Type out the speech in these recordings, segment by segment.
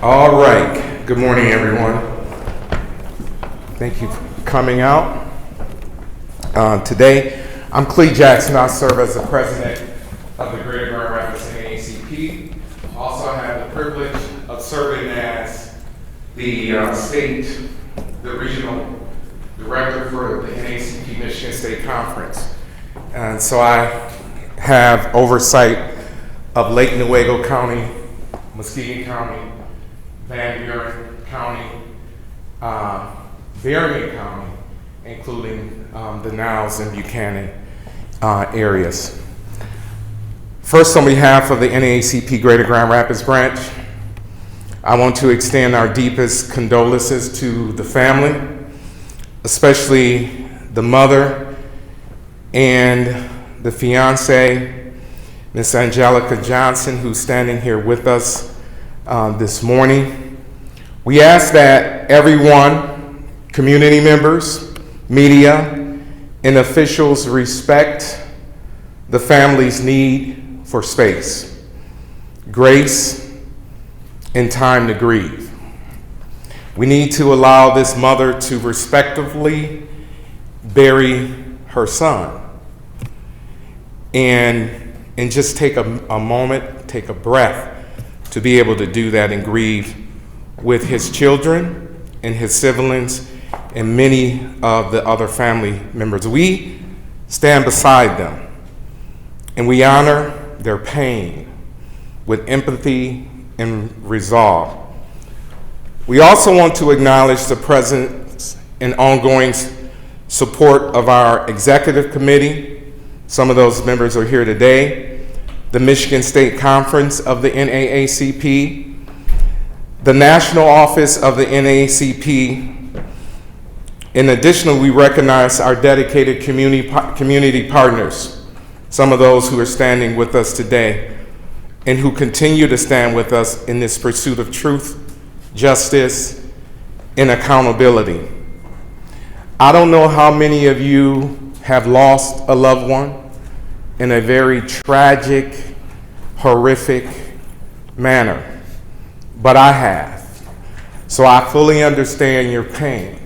All right. Good morning, everyone. Thank you for coming out. Today, I'm Clee Jackson. I serve as the president of the Greater Grand Rapids NAACP. Also, I have the privilege of serving as the regional director for the NAACP Michigan State Conference. And so I have oversight of Lake Newaygo County, Muskegon County, Van Buren County, Berrien County, including the Niles and Buchanan areas. First, on behalf of the NAACP Greater Grand Rapids branch, I want to extend our deepest condolences to the family, especially the mother and the fiance, Miss Angelica Johnson, who's standing here with us this morning. We ask that everyone, community members, media, and officials respect the family's need for space, grace, and time to grieve. We need to allow this mother to respectfully bury her son and just take a moment, take a breath to be able to do that and grieve with his children and his siblings and many of the other family members. We stand beside them and we honor their pain with empathy and resolve. We also want to acknowledge the presence and ongoing support of our executive committee. Some of those members are here today. The Michigan State Conference of the NAACP, the National Office of the NAACP. In addition, we recognize our dedicated community partners, some of those who are standing with us today and who continue to stand with us in this pursuit of truth, justice, and accountability. I don't know how many of you have lost a loved one in a very tragic, horrific manner, but I have. So I fully understand your pain.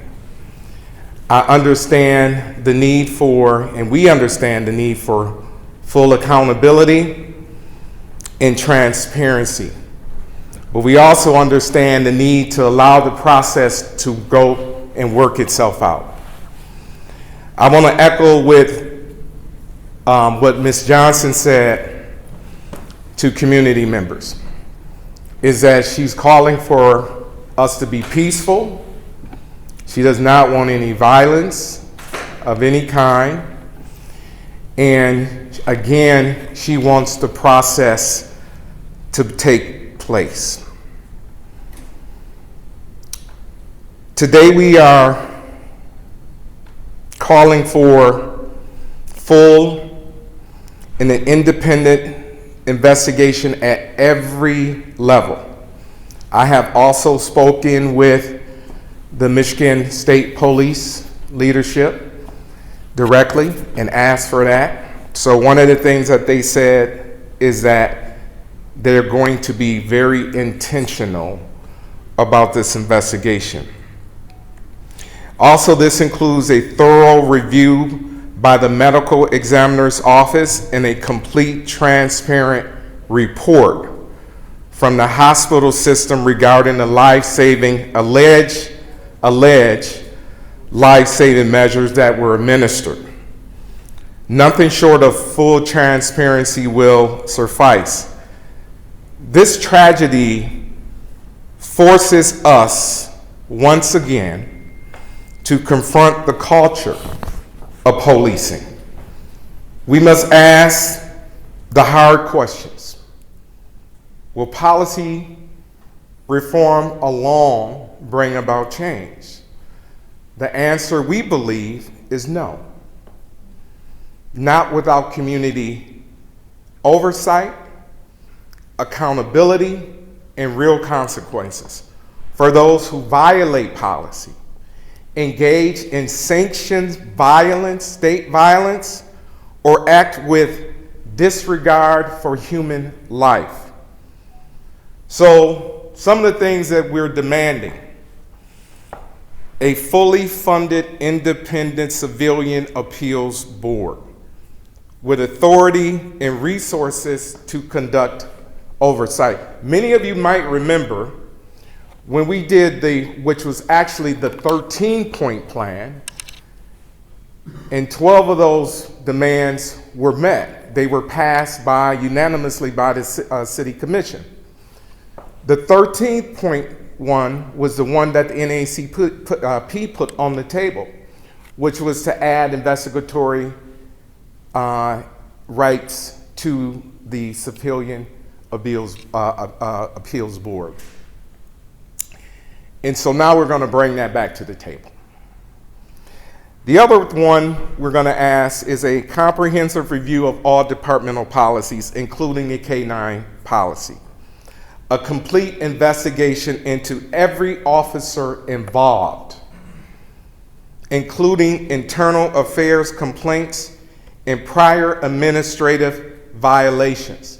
I understand the need for, and we understand the need for full accountability and transparency. But we also understand the need to allow the process to go and work itself out. I want to echo with what Ms. Johnson said to community members, is that she's calling for us to be peaceful. She does not want any violence of any kind. And again, she wants the process to take place. Today we are calling for full and an independent investigation at every level. I have also spoken with the Michigan State Police leadership directly and asked for that. So one of the things that they said is that they're going to be very intentional about this investigation. Also, this includes a thorough review by the medical examiner's office and a complete, transparent report from the hospital system regarding the alleged life-saving measures that were administered. Nothing short of full transparency will suffice. This tragedy forces us once again to confront the culture of policing. We must ask the hard questions. Will policy reform alone bring about change? The answer, we believe, is no. Not without community oversight, accountability, and real consequences for those who violate policy, engage in sanctioned violence, state violence, or act with disregard for human life. So some of the things that we're demanding: a fully funded independent civilian appeals board with authority and resources to conduct oversight. Many of you might remember when we did which was actually the 13-point plan, and 12 of those demands were met. They were passed unanimously by the City Commission. The 13th point one was the one that the NAACP put on the table, which was to add investigatory rights to the Civilian Appeals Board. And so now we're going to bring that back to the table. The other one we're going to ask is a comprehensive review of all departmental policies, including the K-9 policy. A complete investigation into every officer involved, including internal affairs complaints and prior administrative violations.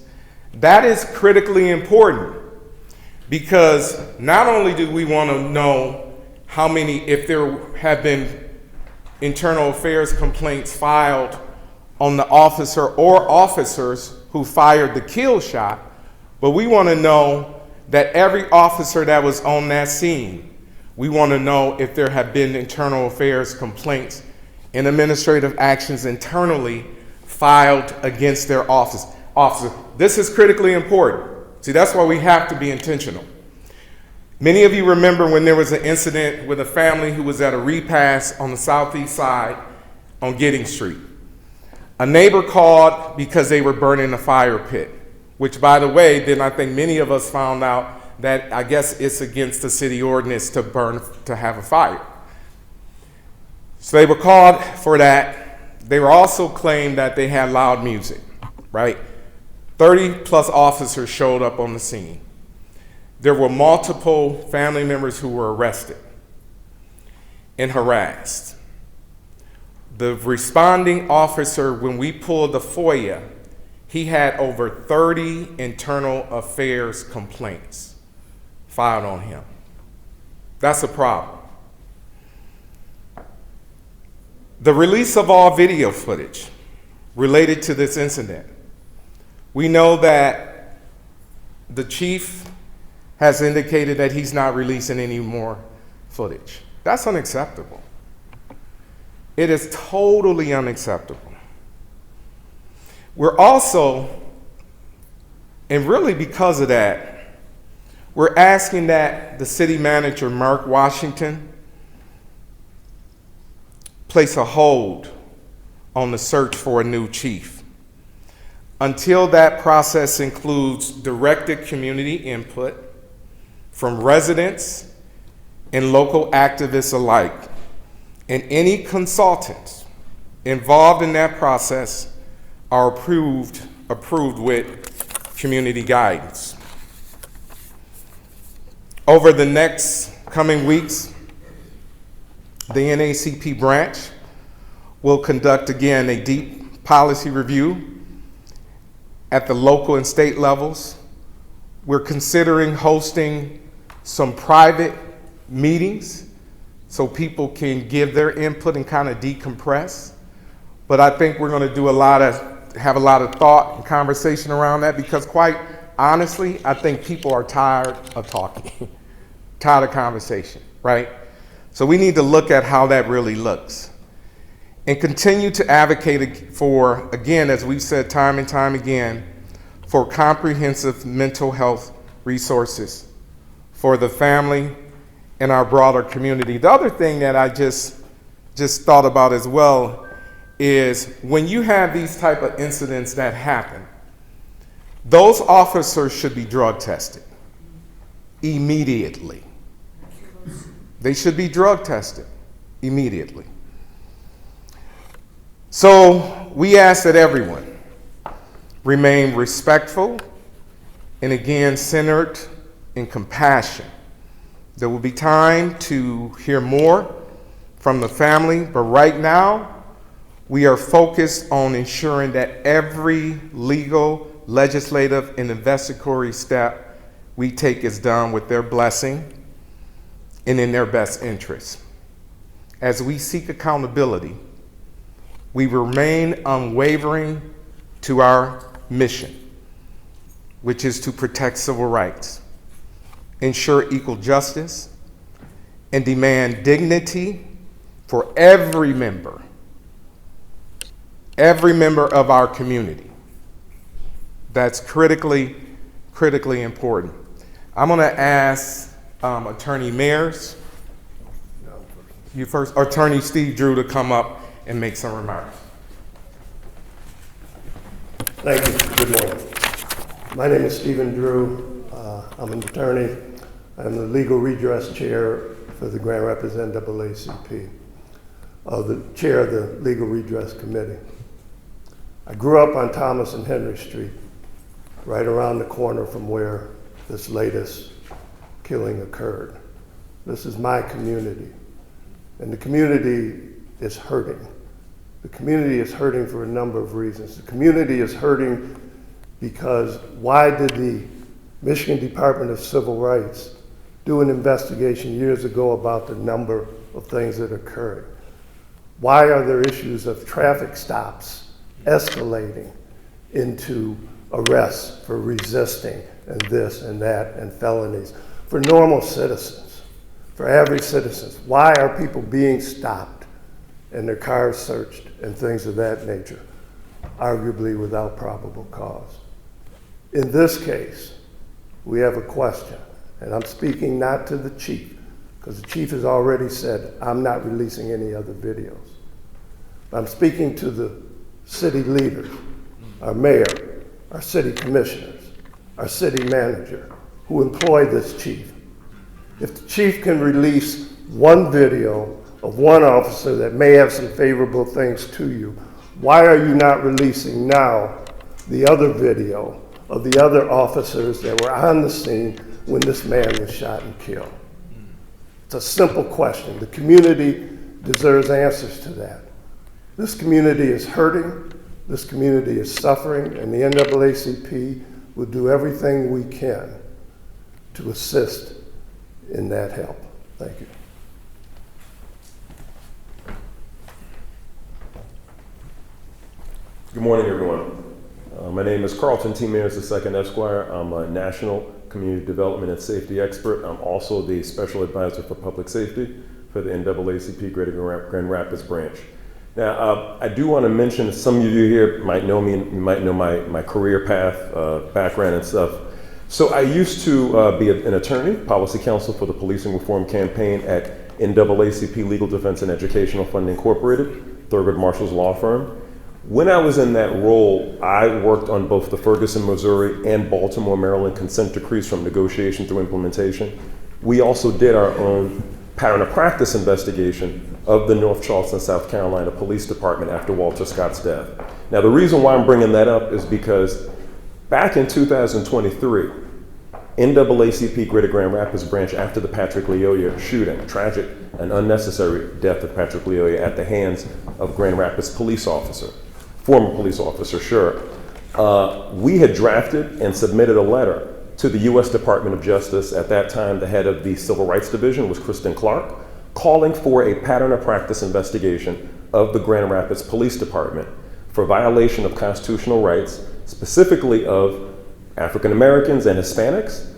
That is critically important, because not only do we want to know how many, if there have been internal affairs complaints filed on the officer or officers who fired the kill shot, but we want to know that every officer that was on that scene, we want to know if there have been internal affairs complaints and administrative actions internally filed against their officer. This is critically important. See, that's why we have to be intentional. Many of you remember when there was an incident with a family who was at a repast on the southeast side on Giddings Street. A neighbor called because they were burning a fire pit, which, by the way, then I think many of us found out that I guess it's against the city ordinance to have a fire. So they were called for that. They were also claimed that they had loud music, right? 30 plus officers showed up on the scene. There were multiple family members who were arrested and harassed. The responding officer, when we pulled the FOIA, he had over 30 internal affairs complaints filed on him. That's a problem. The release of all video footage related to this incident. We know that the chief has indicated that he's not releasing any more footage. That's unacceptable. It is totally unacceptable. We're also, and really because of that, we're asking that the city manager, Mark Washington, place a hold on the search for a new chief until that process includes directed community input from residents and local activists alike, and any consultants involved in that process are approved with community guidance. Over the next coming weeks, the NAACP branch will conduct again a deep policy review at the local and state levels. We're considering hosting some private meetings so people can give their input and kind of decompress. But I think we're going to have a lot of thought and conversation around that, because quite honestly, I think people are tired of talking, tired of conversation, right? So we need to look at how that really looks and continue to advocate for, again, as we've said time and time again, for comprehensive mental health resources for the family and our broader community. The other thing that I just thought about as well is when you have these type of incidents that happen, those officers should be drug tested immediately. They should be drug tested immediately. So we ask that everyone remain respectful and, again, centered in compassion. There will be time to hear more from the family, but right now we are focused on ensuring that every legal, legislative, and investigatory step we take is done with their blessing and in their best interest. As we seek accountability, we remain unwavering to our mission, which is to protect civil rights, ensure equal justice, and demand dignity for every member of our community. That's critically important. I'm going to ask Attorney Mayers, you first, Attorney Steve Drew, to come up and make some remarks. Thank you. Good morning. My name is Stephen Drew. I'm an attorney. I'm the legal redress chair for the Grand Rapids NAACP, the chair of the Legal Redress Committee. I grew up on Thomas and Henry Street, right around the corner from where this latest killing occurred. This is my community, and the community is hurting. The community is hurting for a number of reasons. The community is hurting because why did the Michigan Department of Civil Rights do an investigation years ago about the number of things that occurred? Why are there issues of traffic stops escalating into arrests for resisting and this and that and felonies for normal citizens, for average citizens? Why are people being stopped and their cars searched and things of that nature, arguably without probable cause? In this case, we have a question, and I'm speaking not to the chief, because the chief has already said, I'm not releasing any other videos. I'm speaking to the city leaders, our mayor, our city commissioners, our city manager, who employ this chief. If the chief can release one video of one officer that may have some favorable things to you, why are you not releasing now the other video of the other officers that were on the scene when this man was shot and killed? It's a simple question. The community deserves answers to that. This community is hurting, this community is suffering, and the NAACP will do everything we can to assist in that help. Thank you. Good morning, everyone. My name is Carlton T. Mayers II, Esquire. I'm a national community development and safety expert. I'm also the special advisor for public safety for the NAACP Greater Grand Rapids branch. Now, I do want to mention, some of you here might know me, you might know my career path, background and stuff. So I used to be an attorney, policy counsel for the Policing Reform Campaign at NAACP Legal Defense and Educational Fund Incorporated, Thurgood Marshall's law firm. When I was in that role, I worked on both the Ferguson, Missouri and Baltimore, Maryland consent decrees from negotiation through implementation. We also did our own pattern of practice investigation of the North Charleston, South Carolina Police Department after Walter Scott's death. Now, the reason why I'm bringing that up is because back in 2023, NAACP Greater Grand Rapids branch, after the Patrick Lyoya shooting, tragic and unnecessary death of Patrick Lyoya at the hands of Grand Rapids police officer, former police officer, sure, we had drafted and submitted a letter to the U.S. Department of Justice. At that time, the head of the Civil Rights Division was Kristen Clark, calling for a pattern of practice investigation of the Grand Rapids Police Department for violation of constitutional rights, specifically of African Americans and Hispanics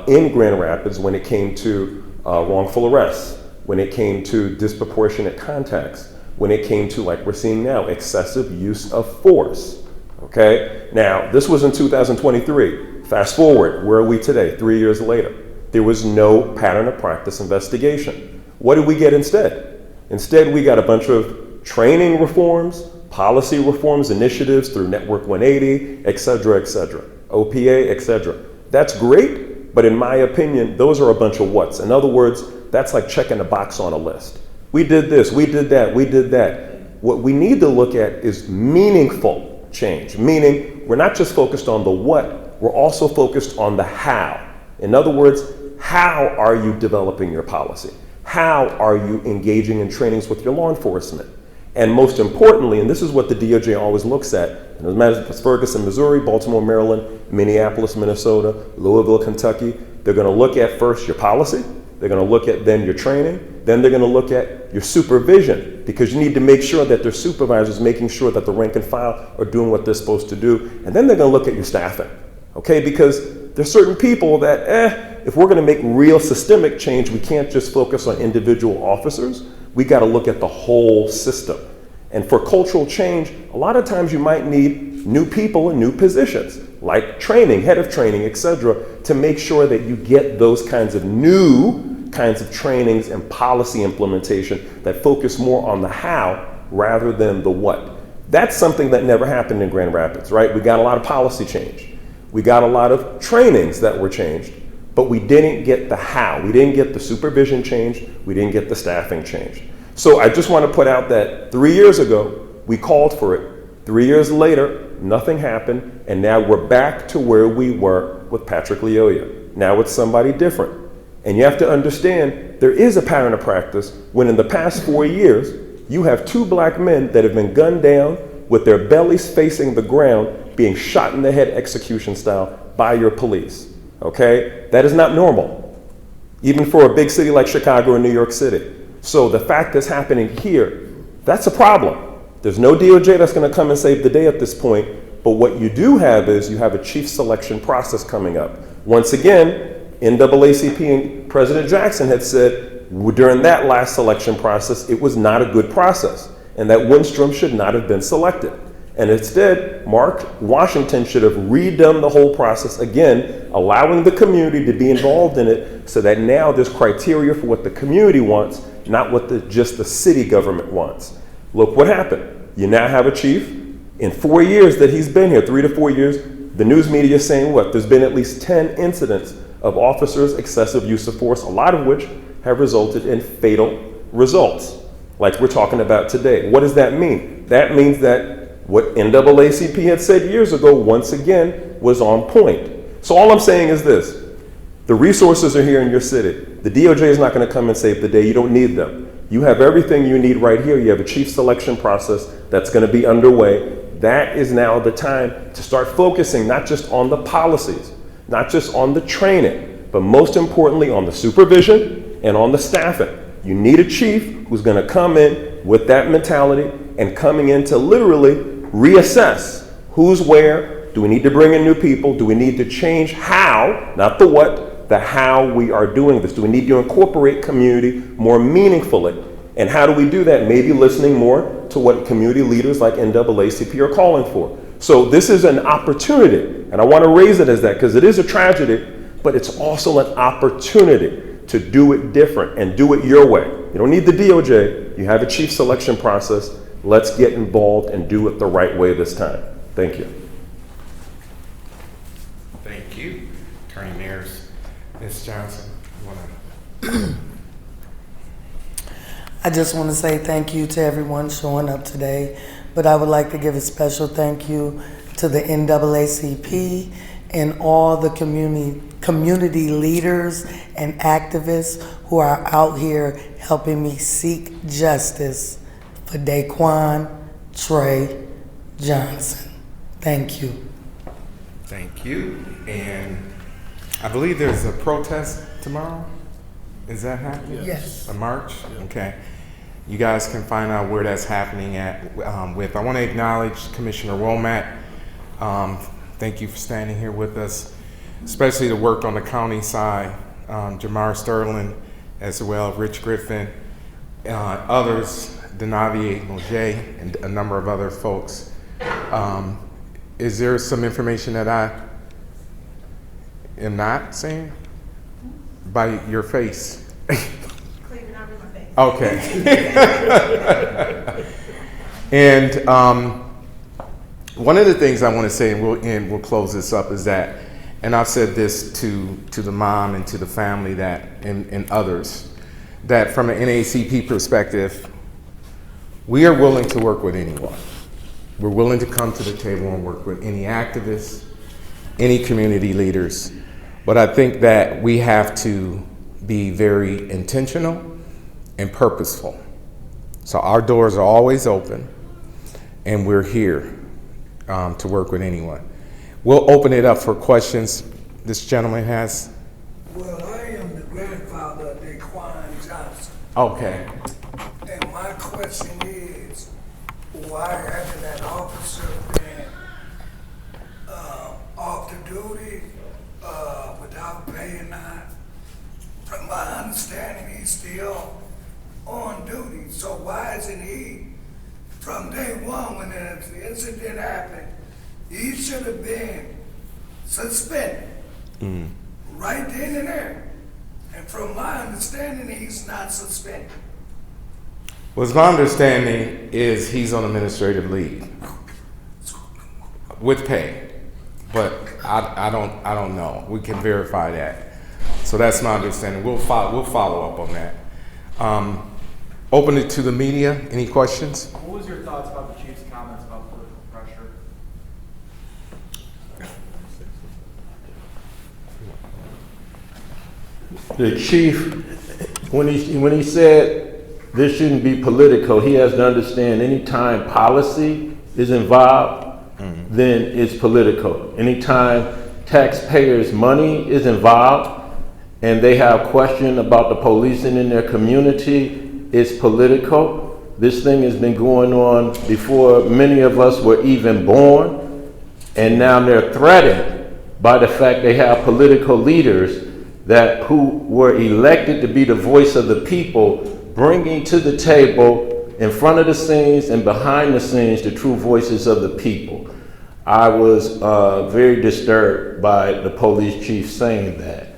in Grand Rapids when it came to wrongful arrests, when it came to disproportionate contacts, when it came to, like we're seeing now, excessive use of force. Okay? Now, this was in 2023. Fast forward, where are we today, 3 years later? There was no pattern of practice investigation. What did we get instead? Instead, we got a bunch of training reforms, policy reforms, initiatives through Network 180, et cetera, OPA, et cetera. That's great, but in my opinion, those are a bunch of whats. In other words, that's like checking a box on a list. We did this, we did that, we did that. What we need to look at is meaningful change, meaning we're not just focused on the what, we're also focused on the how. In other words, how are you developing your policy? How are you engaging in trainings with your law enforcement? And most importantly, and this is what the DOJ always looks at, It doesn't matter if it's Ferguson, Missouri, Baltimore, Maryland, Minneapolis, Minnesota, Louisville, Kentucky. They're going to look at first your policy. They're going to look at then your training. Then they're going to look at your supervision, because you need to make sure that their supervisors making sure that the rank and file are doing what they're supposed to do. And then they're going to look at your staffing, okay? Because there's certain people that, if we're going to make real systemic change, we can't just focus on individual officers. We got to look at the whole system. And for cultural change, a lot of times you might need new people in new positions, like training, head of training, etc., to make sure that you get those kinds of new kinds of trainings and policy implementation that focus more on the how rather than the what. That's something that never happened in Grand Rapids, right? We got a lot of policy change. We got a lot of trainings that were changed, but we didn't get the how. We didn't get the supervision changed. We didn't get the staffing changed. So I just want to put out that 3 years ago, we called for it. 3 years later, nothing happened, and now we're back to where we were with Patrick Leoya. Now it's somebody different. And you have to understand, there is a pattern of practice when in the past 4 years, you have 2 black men that have been gunned down with their bellies facing the ground, being shot in the head execution style by your police, okay? That is not normal, even for a big city like Chicago or New York City. So the fact that's happening here, that's a problem. There's no DOJ that's going to come and save the day at this point, but what you do have is you have a chief selection process coming up. Once again, NAACP and President Jackson had said during that last selection process, it was not a good process, and that Winstrom should not have been selected. And instead, Mark Washington should have redone the whole process again, allowing the community to be involved in it so that now there's criteria for what the community wants, not what just the city government wants. Look what happened. You now have a chief. In 4 years that he's been here, 3 to 4 years, the news media is saying what? There's been at least 10 incidents of officers' excessive use of force, a lot of which have resulted in fatal results, like we're talking about today. What does that mean? That means that what NAACP had said years ago, once again, was on point. So all I'm saying is this. The resources are here in your city. The DOJ is not going to come and save the day. You don't need them. You have everything you need right here. You have a chief selection process that's going to be underway. That is now the time to start focusing not just on the policies, not just on the training, but most importantly on the supervision and on the staffing. You need a chief who's going to come in with that mentality and coming in to literally reassess who's where. Do we need to bring in new people? Do we need to change how, not the what, the how we are doing this? Do we need to incorporate community more meaningfully? And how do we do that? Maybe listening more to what community leaders like NAACP are calling for. So this is an opportunity, and I want to raise it as that because it is a tragedy, but it's also an opportunity to do it different and do it your way. You don't need the DOJ. You have a chief selection process. Let's get involved and do it the right way this time. Thank you. Thank you. Attorney Mears. Ms. Johnson, you want to? I just want to say thank you to everyone showing up today, but I would like to give a special thank you to the NAACP and all the community leaders and activists who are out here helping me seek justice for Daquan Trey Johnson. Thank you. Thank you. And I believe there's a protest tomorrow. Is that happening? Yes. A march? Okay. You guys can find out where that's happening at. I want to acknowledge Commissioner Womack. Thank you for standing here with us, especially the work on the county side. Jamar Sterling, as well, Rich Griffin, others, Denavier Moget, and a number of other folks. Is there some information that I am not saying? By your face. Clearly not in my face. Okay. And one of the things I want to say, and we'll close this up, is that, and I've said this to the mom and to the family that, and others, that from an NAACP perspective, we are willing to work with anyone. We're willing to come to the table and work with any activists, any community leaders. But I think that we have to be very intentional and purposeful. So our doors are always open, and we're here to work with anyone. We'll open it up for questions this gentleman has. Well, I am the grandfather of Daquan Johnson, Okay. and my question is, why hasn't that officer been off the duty without paying out? From my understanding, he's still on duty. So why isn't he, from day one when the incident happened, he should have been suspended right then and there. And from my understanding, he's not suspended. Well, my understanding is he's on administrative leave with pay, but I don't know. We can verify that. So that's my understanding. We'll follow up on that. Open it to the media. Any questions? What was your thoughts about the chief's comments about political pressure? The chief, when he said this shouldn't be political, he has to understand anytime policy is involved, then it's political. Anytime taxpayers' money is involved and they have question about the policing in their community, it's political. This thing has been going on before many of us were even born, and now they're threatened by the fact they have political leaders who were elected to be the voice of the people, bringing to the table, in front of the scenes and behind the scenes, the true voices of the people. I was very disturbed by the police chief saying that,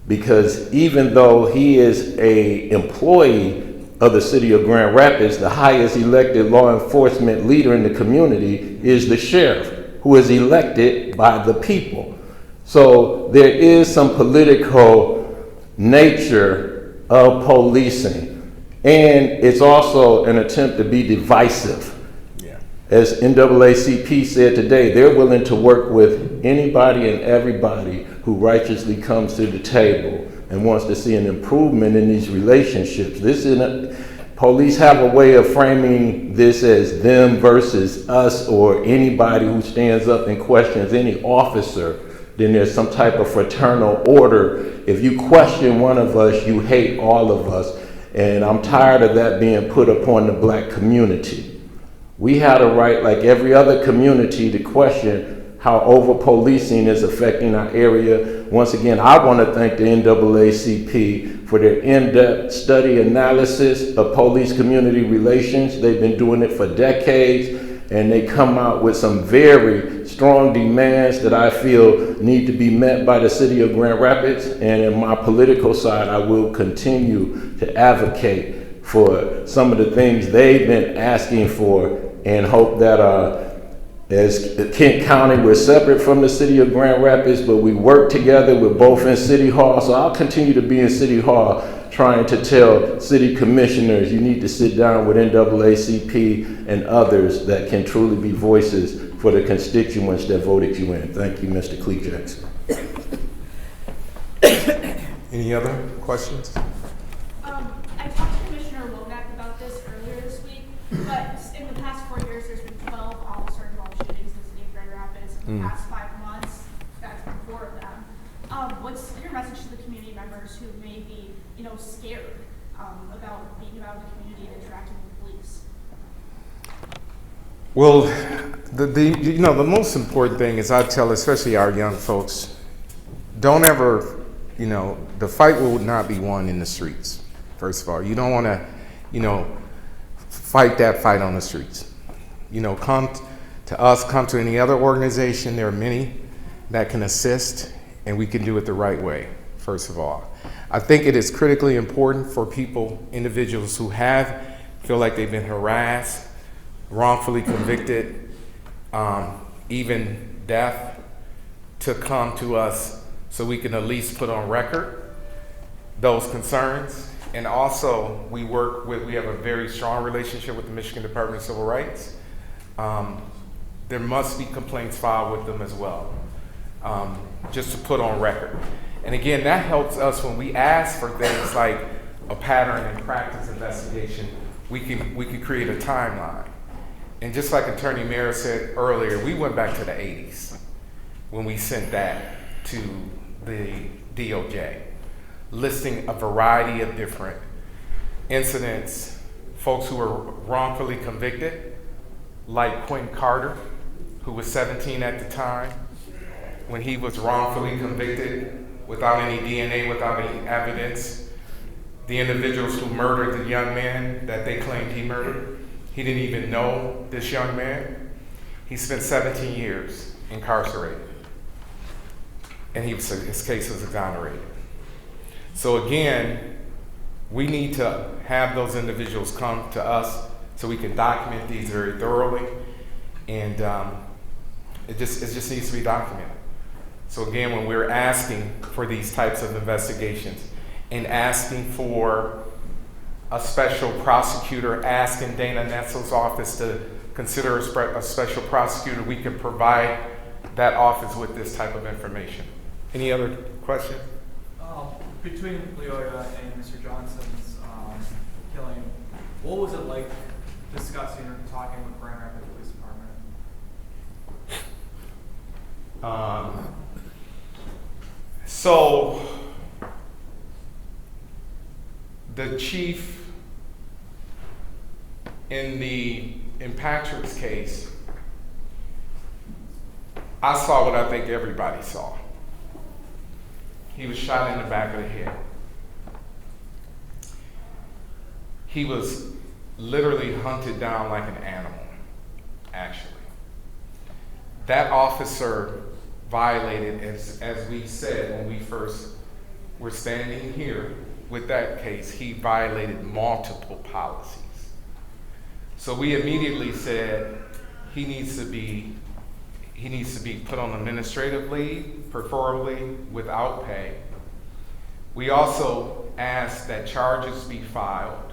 because even though he is an employee of the city of Grand Rapids, the highest elected law enforcement leader in the community is the sheriff, who is elected by the people. So there is some political nature of policing, and it's also an attempt to be divisive. Yeah. As NAACP said today, they're willing to work with anybody and everybody who righteously comes to the table and wants to see an improvement in these relationships. Police have a way of framing this as them versus us, or anybody who stands up and questions any officer, then there's some type of fraternal order. If you question one of us, you hate all of us. And I'm tired of that being put upon the black community. We had a right, like every other community, to question how over-policing is affecting our area. Once again, I want to thank the NAACP for their in-depth study analysis of police-community relations. They've been doing it for decades, and they come out with some very strong demands that I feel need to be met by the city of Grand Rapids. And in my political side, I will continue to advocate for some of the things they've been asking for, and hope that as Kent County, we're separate from the city of Grand Rapids, but we work together. We're both in City Hall, so I'll continue to be in City Hall trying to tell city commissioners you need to sit down with NAACP and others that can truly be voices for the constituents that voted you in. Thank you, Mr. Cleek Jackson. Any other questions? I talked to Commissioner Womack about this earlier this week, but in the past 4 years, there's been 12 officer-involved shootings in the city of Grand Rapids. In the past 5 months, that's been 4 of them. What's your message to the community members who may be, scared about being out in the community and interacting with police? Well, the most important thing is I tell, especially our young folks, don't ever, the fight will not be won in the streets. First of all, you don't want to, fight that fight on the streets. Come to us, come to any other organization. There are many that can assist, and we can do it the right way, first of all. I think it is critically important for individuals who feel like they've been harassed, wrongfully convicted, even death, to come to us so we can at least put on record those concerns. And also, we have a very strong relationship with the Michigan Department of Civil Rights. There must be complaints filed with them as well, just to put on record. And again, that helps us when we ask for things like a pattern and practice investigation. We can create a timeline And just like Attorney Mayer said earlier, we went back to the 80s when we sent that to the DOJ, listing a variety of different incidents, folks who were wrongfully convicted, like Quentin Carter, who was 17 at the time, when he was wrongfully convicted without any DNA, without any evidence. The individuals who murdered the young man that they claimed he murdered, he didn't even know this young man. He spent 17 years incarcerated, and his case was exonerated. So again, we need to have those individuals come to us so we can document these very thoroughly, and it just needs to be documented. So again, when we're asking for these types of investigations and asking for a special prosecutor, asking Dana Netzel's office to consider a special prosecutor, we can provide that office with this type of information. Any other questions? Between Leoya and Mr. Johnson's killing, what was it like discussing or talking with Grand Rapids Police Department? So the chief in Patrick's case, I saw what I think everybody saw. He was shot in the back of the head. He was literally hunted down like an animal, actually. That officer violated, as we said when we first were standing here with that case, he violated multiple policies. So we immediately said he needs to be put on administrative leave, preferably without pay. We also asked that charges be filed.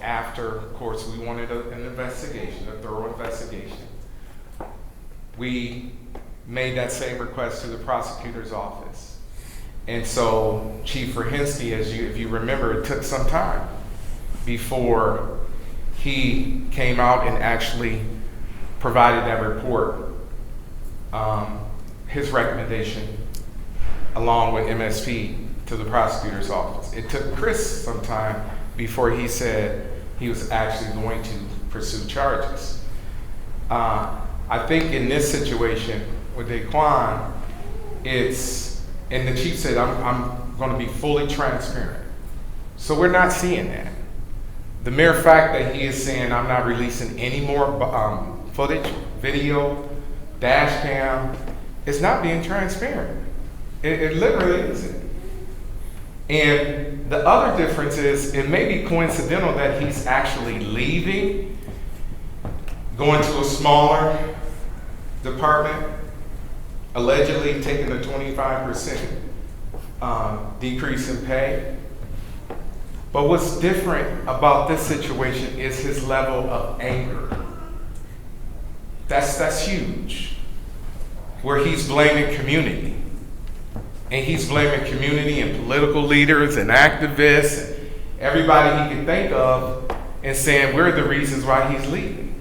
After, of course, we wanted an investigation, a thorough investigation. We made that same request to the prosecutor's office. And so Chief Rahinsky, if you remember, it took some time before he came out and actually provided that report, his recommendation, along with MSP, to the prosecutor's office. It took Chris some time before he said he was actually going to pursue charges. I think in this situation with Daquan, and the chief said, I'm going to be fully transparent. So we're not seeing that. The mere fact that he is saying, I'm not releasing any more footage, video, dash cam, it's not being transparent. It literally isn't. And the other difference is, it may be coincidental that he's actually leaving, going to a smaller department, allegedly taking a 25% decrease in pay. But what's different about this situation is his level of anger. That's huge. Where he's blaming community. And he's blaming community and political leaders and activists and everybody he can think of, and saying we're the reasons why he's leaving.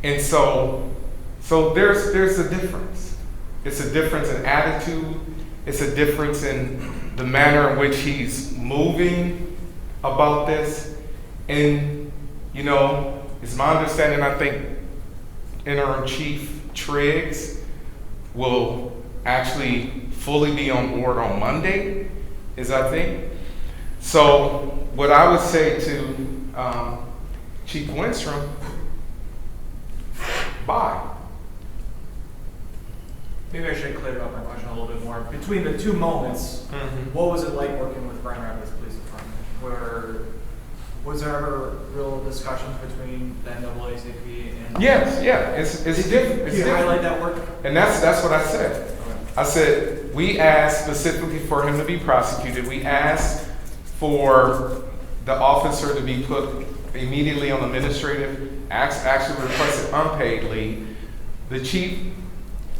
And so there's a difference. It's a difference in attitude. It's a difference in the manner in which he's moving about this. And, it's my understanding, I think Interim Chief Triggs will actually fully be on board on Monday, I think. So what I would say to Chief Winstrom, bye. Maybe I should clear up my question a little bit more. Between the two moments, what was it like working with Grand Rapids Police Department? Was there ever real discussions between the NAACP and? Yes, yeah, it's different. Can you highlight that work? And that's what I said. I said, we asked specifically for him to be prosecuted. We asked for the officer to be put immediately on administrative, actually requested unpaid leave. The chief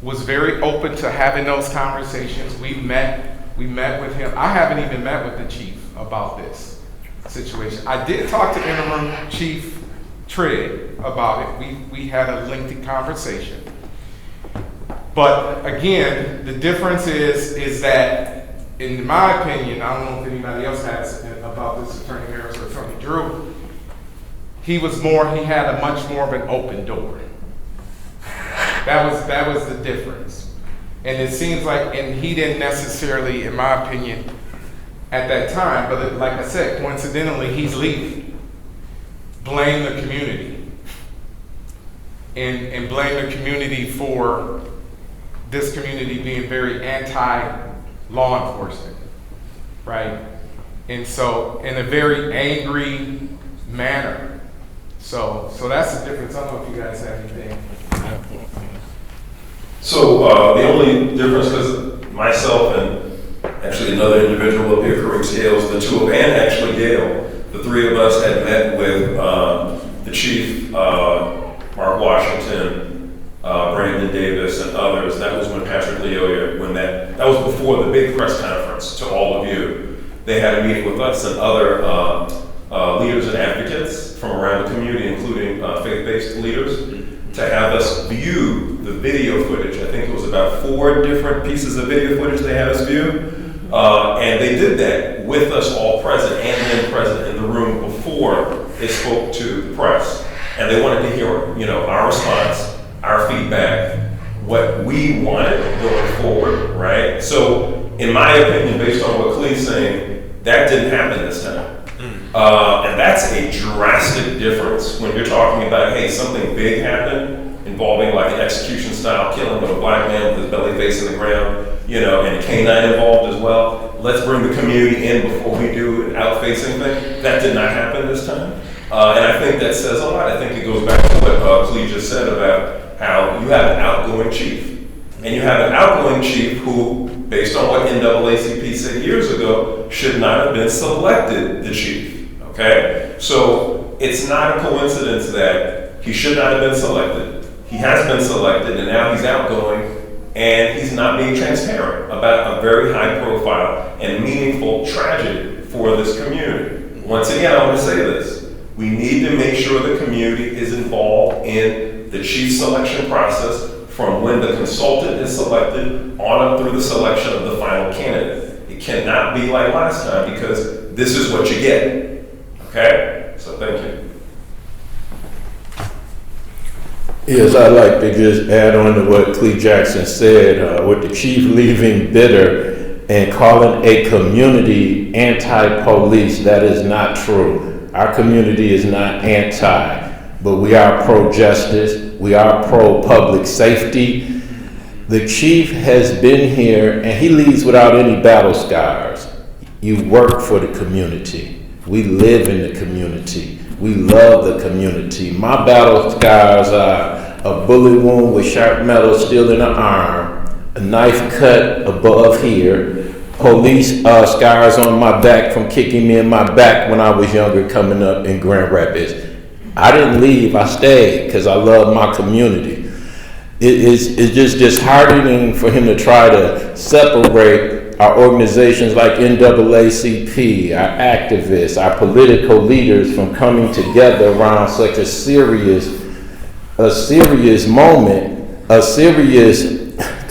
was very open to having those conversations. We met with him. I haven't even met with the chief about this. situation. I did talk to Interim Chief Trigg about it. We had a lengthy conversation. But again, the difference is that, in my opinion, I don't know if anybody else has about this, Attorney Harris or Attorney Drew, he had a much more of an open door. That was the difference. And it seems like, and he didn't necessarily, in my opinion, at that time, but like I said, coincidentally, he's leaving. Blame the community. And blame the community for this community being very anti-law enforcement, right? And so, in a very angry manner. So that's the difference. I don't know if you guys have anything. So the only difference, because myself and actually another individual up here, Kareem Scales, the two of, and actually Gail, the three of us had met with the chief, Mark Washington, Brandon Davis, and others. That was when Patrick Leoya, that was before the big press conference to all of you. They had a meeting with us and other leaders and advocates from around the community, including faith-based leaders, to have us view the video footage. I think it was about 4 different pieces of video footage they had us view. And they did that with us all present and then present in the room before they spoke to the press. And they wanted to hear, our response, our feedback, what we wanted going forward, right? So, in my opinion, based on what Clee's saying, that didn't happen this time. And that's a drastic difference when you're talking about, hey, something big happened involving like an execution style killing of a black man with his belly facing the ground, and a canine involved as well. Let's bring the community in before we do an out-facing thing. That did not happen this time. And I think that says a lot. I think it goes back to what Clee just said about how you have an outgoing chief. And you have an outgoing chief who, based on what NAACP said years ago, should not have been selected the chief. Okay? So it's not a coincidence that he should not have been selected. He has been selected, and now he's outgoing, and he's not being transparent about a very high profile and meaningful tragedy for this community. Once again, I want to say this. We need to make sure the community is involved in the chief selection process from when the consultant is selected on up through the selection of the final candidate. It cannot be like last time, because this is what you get. Okay? So thank you. Yes, I'd like to just add on to what Clee Jackson said, with the chief leaving bitter and calling a community anti-police. That is not true. Our community is not anti, but we are pro-justice. We are pro-public safety. The chief has been here, and he leaves without any battle scars. You work for the community. We live in the community. We love the community. My battle scars are a bullet wound with sharp metal still in the arm, a knife cut above here, police scars on my back from kicking me in my back when I was younger coming up in Grand Rapids. I didn't leave, I stayed because I love my community. It's just disheartening for him to try to separate our organizations like NAACP, our activists, our political leaders from coming together around such a serious moment, a serious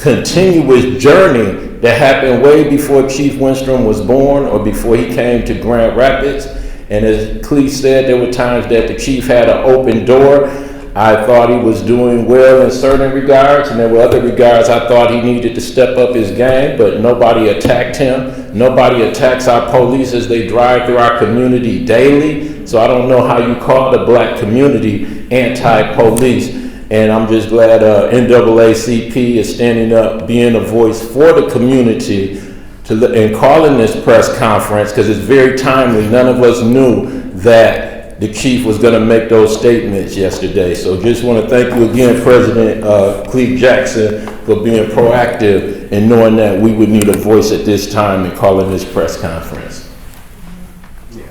continuous journey that happened way before Chief Winstrom was born or before he came to Grand Rapids. And as Clee said, there were times that the chief had an open door. I thought he was doing well in certain regards, and there were other regards I thought he needed to step up his game, but nobody attacked him. Nobody attacks our police as they drive through our community daily. So I don't know how you call the black community anti-police. And I'm just glad NAACP is standing up, being a voice for the community and calling this press conference, because it's very timely. None of us knew that the chief was going to make those statements yesterday. So just want to thank you again, President Clee Jackson, for being proactive and knowing that we would need a voice at this time and calling this press conference. Yeah.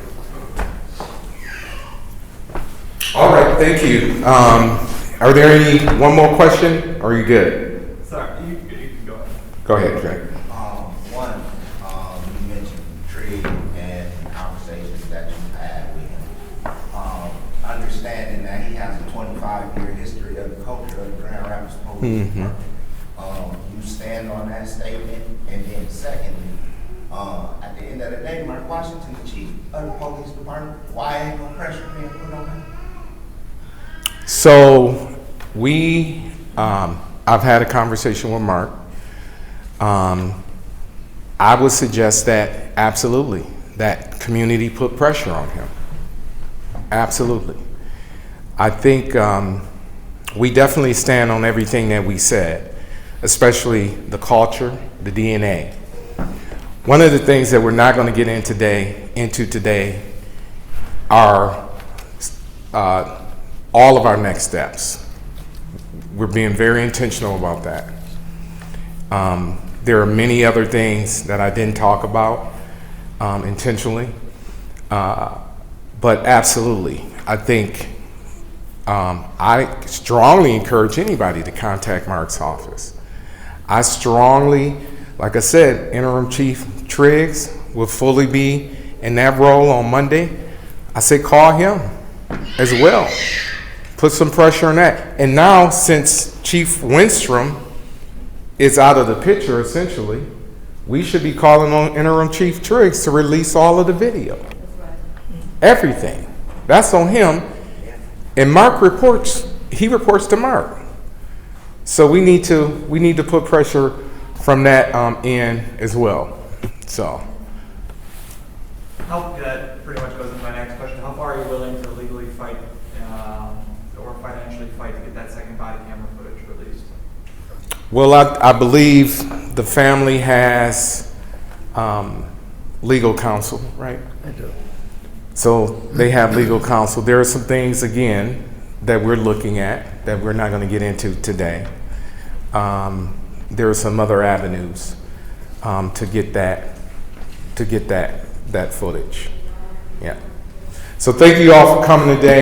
All right, thank you. Are there one more question? Or are you good? Sorry, you can go ahead. Go ahead, Trey. You mentioned trade and conversations that you You stand on that statement, and then secondly, at the end of the day, Mark Washington, the chief of the police department, why ain't no pressure being put on him? So I've had a conversation with Mark. I would suggest that absolutely, that community put pressure on him. Absolutely. I think we definitely stand on everything that we said, especially the culture, the DNA. One of the things that we're not going to get into today are all of our next steps. We're being very intentional about that. There are many other things that I didn't talk about intentionally, but absolutely, I think I strongly encourage anybody to contact Mark's office. I strongly, like I said, Interim Chief Triggs will fully be in that role on Monday. I say call him as well. Put some pressure on that. And now, since Chief Winstrom is out of the picture, essentially, we should be calling on Interim Chief Triggs to release all of the video. Everything. That's on him. And Mark reports to Mark. So we need to put pressure from that end as well. So. That pretty much goes into my next question. How far are you willing to legally fight or financially fight to get that second body camera footage released? Well, I believe the family has legal counsel, right? I do. So they have legal counsel. There are some things, again, that we're looking at that we're not going to get into today. There are some other avenues to get that footage. Yeah. So thank you all for coming today.